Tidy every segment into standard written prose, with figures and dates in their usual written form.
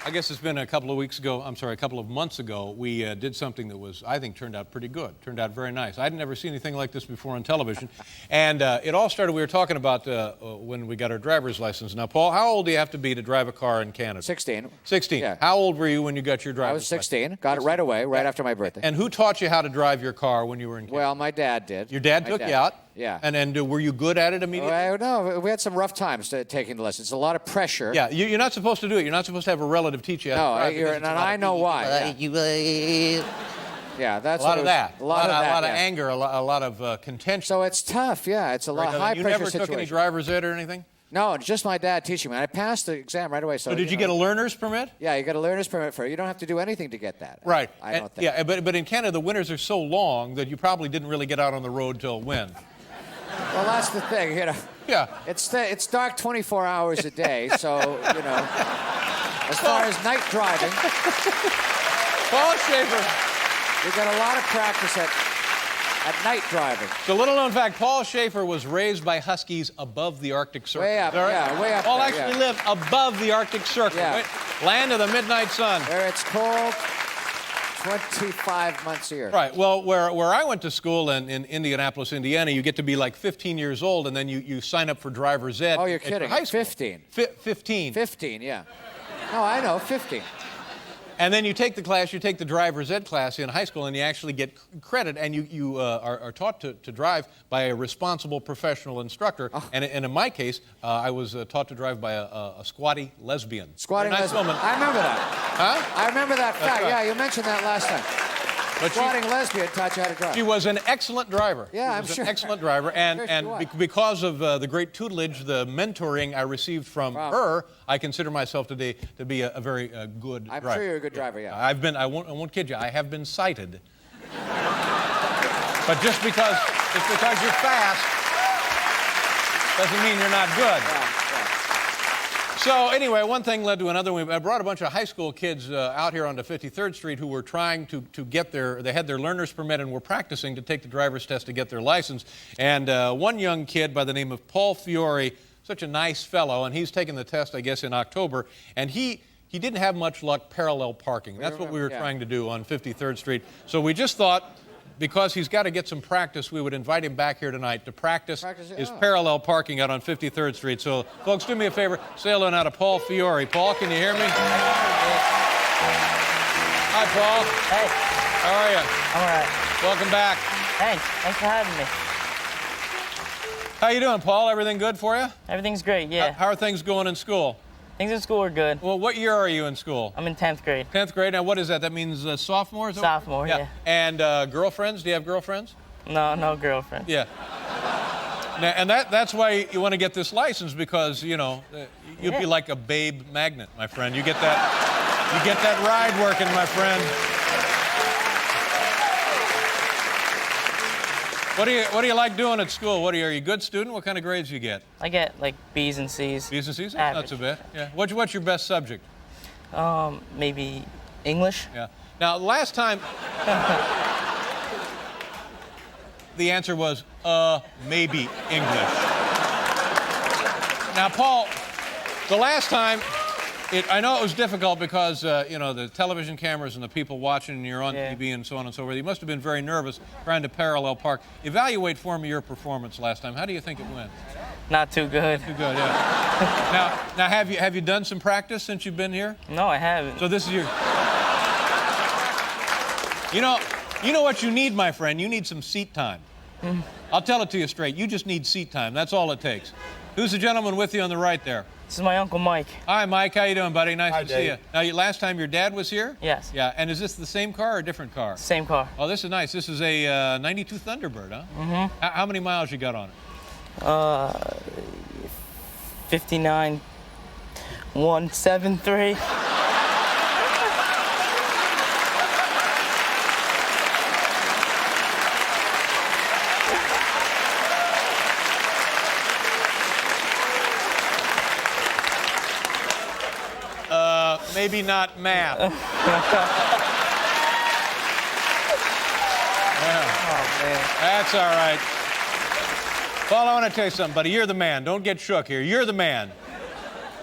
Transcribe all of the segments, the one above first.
I guess it's been a couple of weeks ago, I'm sorry, a couple of months ago, we did something that was, I think, turned out pretty good, turned out very nice. I'd never seen anything like this before on television. And it all started, we were talking about when we got our driver's license. Now, Paul, how old do you have to be to drive a car in Canada? 16. 16. Yeah. How old were you when you got your driver's I was 16. license? Got it right away, right after my birthday. And who taught you how to drive your car when you were in Canada? Well, my dad did. Your dad took you out? Yeah. And were you good at it immediately? Well, no, we had some rough times taking the lessons. It's a lot of pressure. Yeah, you're not supposed to do it. You're not supposed to have a relative teach you how to drive. And I know why. Yeah, that's a lot of that. A lot of anger, a lot of contention. So it's tough, yeah. It's a lot high pressure situation. You never took any driver's ed or anything? No, just my dad teaching me. I passed the exam right away. So did you get a learner's permit? Yeah, you got a learner's permit for it. You don't have to do anything to get that. Right. I don't think. Yeah, but in Canada, the winters are so long that you probably didn't really get out on the road till when? Well, that's the thing, you know. Yeah. It's dark 24 hours a day, so, you know, as far as night driving. Paul Schaefer. We got a lot of practice at night driving. So, little known fact, Paul Schaefer was raised by Huskies above the Arctic Circle. Way up, yeah, way up. Paul actually lived above the Arctic Circle. Yeah. Land of the midnight sun. Where it's cold 25 months a year. Right. Well, where I went to school in Indianapolis, Indiana, you get to be like 15 years old, and then you sign up for driver's ed. Oh, you're kidding. High school. 15. 15. 15, yeah. No, I know, 15. And then you take the class, you take the driver's ed class in high school, and you actually get credit, and you are taught to drive by a responsible professional instructor. Oh. And in my case, I was taught to drive by a squatty lesbian. Squatty lesbian. Woman. I remember that. Huh? I remember that fact. Right. Yeah, you mentioned that last time. But squatting lesbian taught you how to drive. She was an excellent driver. Yeah, I'm sure. An excellent driver, and because of the great tutelage, the mentoring I received from her, I consider myself today to be a very good driver. I'm sure you're a good driver. Yeah. I won't kid you. I have been cited. But just because you're fast doesn't mean you're not good. Yeah. So anyway, one thing led to another. I brought a bunch of high school kids out here onto 53rd Street who were trying to get they had their learner's permit and were practicing to take the driver's test to get their license. And one young kid by the name of Paul Fiore, such a nice fellow, and he's taking the test, I guess, in October, and he didn't have much luck parallel parking. That's what we were trying to do on 53rd Street. So we just thought, because he's got to get some practice, we would invite him back here tonight to practice his parallel parking out on 53rd Street. So, folks, do me a favor, say hello now to Paul Fiore. Paul, can you hear me? Hi, Paul. Hey. How are you? I'm all right. Welcome back. Thanks. Thanks for having me. How you doing, Paul? Everything good for you? Everything's great, yeah. How are things going in school? Things in school are good. Well, what year are you in school? I'm in 10th grade. 10th grade. Now, what is that? That means sophomore? Sophomore, yeah. And girlfriends? Do you have girlfriends? No girlfriend. Yeah. Now, and that's why you want to get this license, because, you know, you'll be like a babe magnet, my friend. You get that ride working, my friend. What do you like doing at school? Are you a good student? What kind of grades do you get? I get like B's and C's. B's and C's? Average. Not so bad. Yeah. What's your best subject? Maybe English. Yeah. Now, last time the answer was maybe English. Now, Paul, the last time I know it was difficult because, you know, the television cameras and the people watching, and you're on TV and so on and so forth. You must have been very nervous trying to parallel park. Evaluate for me your performance last time. How do you think it went? Not too good. Too good, yeah. now, have you done some practice since you've been here? No, I haven't. So this is your... You know what you need, my friend? You need some seat time. I'll tell it to you straight. You just need seat time. That's all it takes. Who's the gentleman with you on the right there? This is my Uncle Mike. Hi, Mike. How you doing, buddy? Nice to see you. Now, last time your dad was here? Yes. Yeah. And is this the same car or a different car? Same car. Oh, this is nice. This is a 92 Thunderbird, huh? Mm-hmm. How many miles you got on it? 59,173. Maybe not math. Yeah. Oh, man. That's all right. Paul, I want to tell you something, buddy. You're the man. Don't get shook here. You're the man.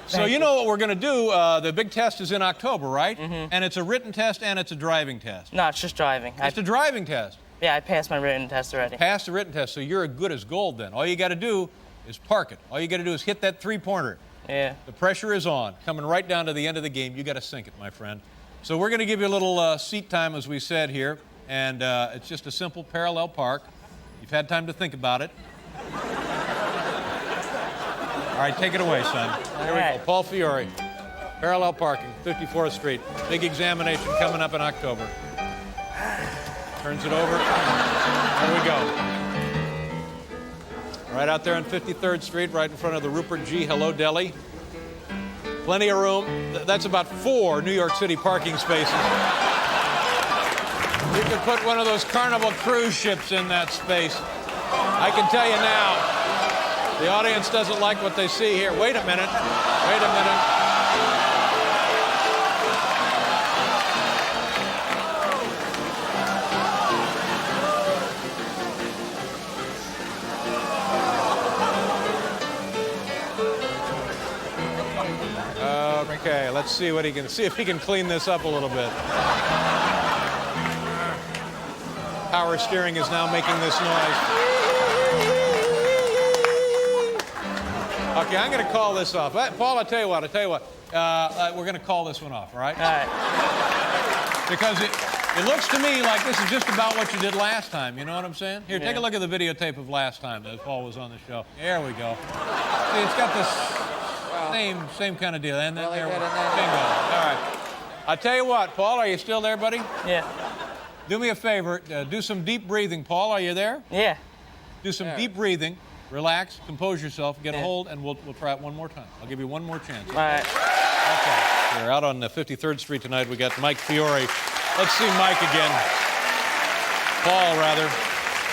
So Thank you you. know what we're going to do. The big test is in October, right? And it's a written test and it's a driving test. No, it's just driving. It's a driving test. Yeah, I passed my written test already. Pass the written test, so you're as good as gold then. All you got to do is park it. All you got to do is hit that three-pointer. Yeah. The pressure is on. Coming right down to the end of the game, you got to sink it, my friend. So we're going to give you a little seat time, as we said here, and it's just a simple parallel park. You've had time to think about it. All right, take it away, son. Here we go. Paul Fiore, parallel parking, 54th Street. Big examination coming up in October. Turns it over. There we go. Right out there on 53rd Street, right in front of the Rupert G. Hello Deli. Plenty of room. That's about 4 New York City parking spaces. You could put one of those Carnival cruise ships in that space. I can tell you now, the audience doesn't like what they see here. Wait a minute. Wait a minute. Okay, let's see what he can see if he can clean this up a little bit. Power steering is now making this noise. Okay, I'm going to call this off. Paul, I'll tell you what. We're going to call this one off, all right? All right. Because it looks to me like this is just about what you did last time. You know what I'm saying? Here, take a look at the videotape of last time that Paul was on the show. There we go. See, it's got this same kind of deal. And then there, bingo. All right. I'll tell you what, Paul, are you still there, buddy? Yeah. Do me a favor. Do some deep breathing. Paul, are you there? Yeah. Do some deep breathing. Relax. Compose yourself. Get a hold, and we'll try it one more time. I'll give you one more chance. All right. Okay. We're out on 53rd Street tonight. We got Mike Fiore. Let's see Mike again. Paul, rather.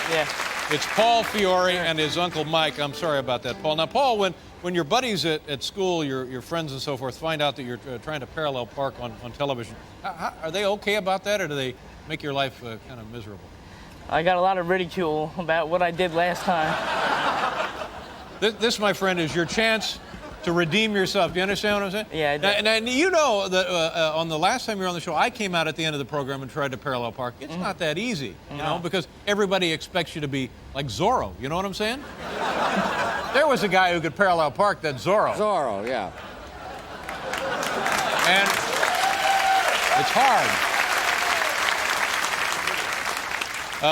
Yeah. It's Paul Fiore and his uncle Mike. I'm sorry about that, Paul. Now, Paul, when your buddies at school, your friends and so forth, find out that you're trying to parallel park on television, are they okay about that, or do they make your life kind of miserable? I got a lot of ridicule about what I did last time. This, my friend, is your chance to redeem yourself. Do you understand what I'm saying? Yeah, I do. And you know that on the last time you were on the show, I came out at the end of the program and tried to parallel park. It's not that easy, you know, because everybody expects you to be like Zorro. You know what I'm saying? There was a guy who could parallel park, that Zorro. Zorro, yeah. And it's hard.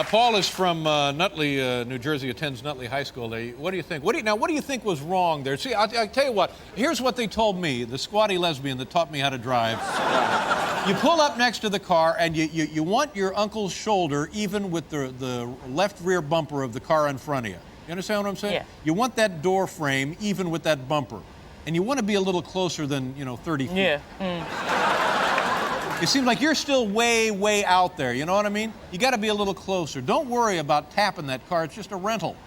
Paul is from Nutley, New Jersey, attends Nutley High School. What do you think? What do you think was wrong there? See, I'll tell you what. Here's what they told me, the squatty lesbian that taught me how to drive. You pull up next to the car, and you want your uncle's shoulder even with the left rear bumper of the car in front of you. You understand what I'm saying? Yeah. You want that door frame even with that bumper. And you want to be a little closer than, 30 feet. Yeah. It seems like you're still way, way out there. You know what I mean? You got to be a little closer. Don't worry about tapping that car. It's just a rental.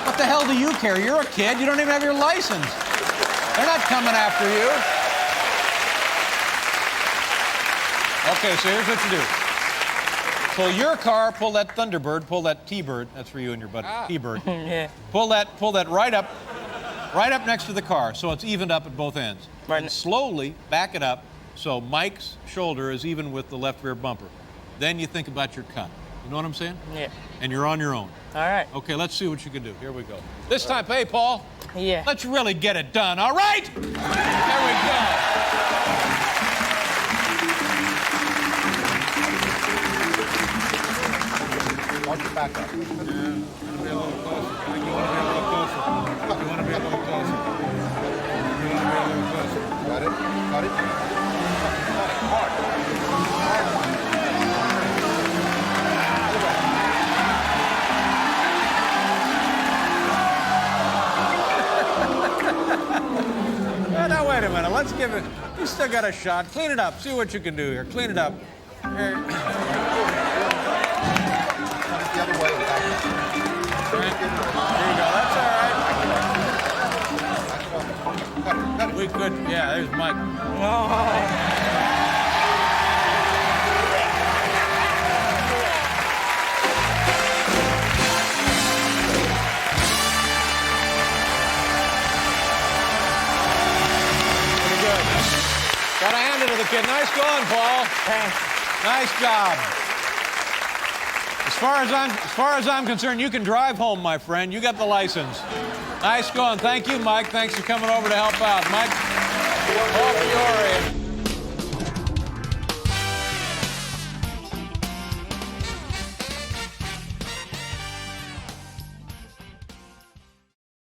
What the hell do you care? You're a kid. You don't even have your license. They're not coming after you. Okay, so here's what you do. Pull your car, pull that Thunderbird, pull that T-Bird. That's for you and your buddy, T-Bird. Yeah. Pull that right up next to the car, so it's evened up at both ends. Right. And slowly back it up so Mike's shoulder is even with the left rear bumper. Then you think about your cut. You know what I'm saying? Yeah. And you're on your own. All right. Okay, let's see what you can do. Here we go. This time, hey, Paul. Yeah. Let's really get it done, all right? There we go. Watch your back up. Yeah, you want to be a little closer. I think you want to be a little closer. You want to be a little closer. You want to be a little closer. Got it? Got it? Now, wait a minute. Let's give it. You still got a shot. Clean it up. See what you can do here. Clean it up. Here. The other way. There you go. That's all right. We could. Yeah, there's Mike. the kid. Nice going, Paul. Thanks. Nice job. As far as I'm concerned, you can drive home, my friend. You got the license. Nice going. Thank you, Mike. Thanks for coming over to help out. Mike, Paul Fiore.